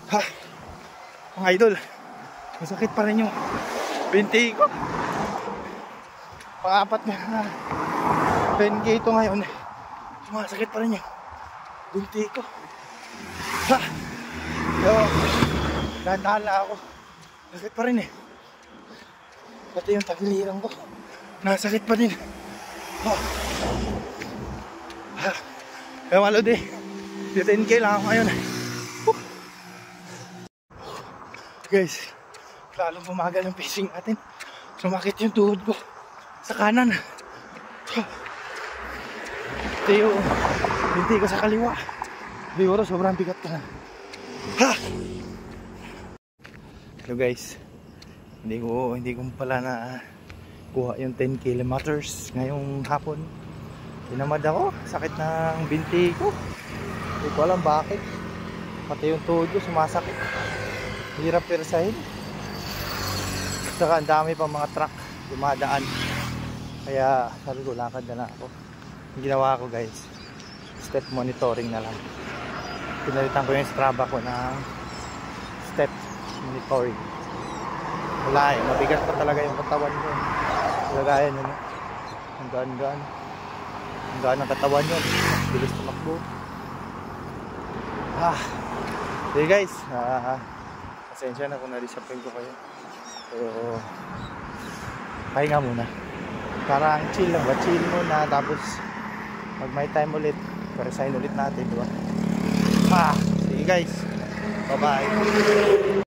Ha, mga idol, masakit pa rin yung binti ko. Pang-apat na 10K ito ngayon eh. Masakit pa rin yung binti ko. Ha, yo, dahan-dahan lang ako. Masakit pa rin eh. Pati yung tagiliran ko nasakit pa din. Oh. Ha, kaya malo di 10K lang ako ngayon eh. Guys, lalong bumagal yung pacing natin. Sumakit yung tuhod ko sa kanan. Ito yung binti ko sa kaliwa. Siguro sobrang bigat ka na. Ha! Hello guys, hindi ko pala na kuha yung 10 kilometers ngayong hapon. Tinamad ako, sakit ng binti ko. Hindi ko alam bakit. Pati yung tuhod ko sumasakit. Hirap persahin. Saka ang dami pa mga truck dumadaan. Kaya sabi ko lakad na lang ako. Ang ginawa ko guys, step monitoring na lang. Pinalitan ko yung Strava ko ng step monitoring. Wala eh, mabigat pa talaga yung katawan ko. Lagayan yun. Ang gaan-gaan. Ang gaan ng katawan yun. Bilis tumakbo. Okay guys, pasensya na kung na-disappoint ko kayo. Pero pahinga muna. Parang chill lang ba? Chill muna. Tapos pag may time ulit, paresahin ulit natin, diba? Sige guys, bye bye.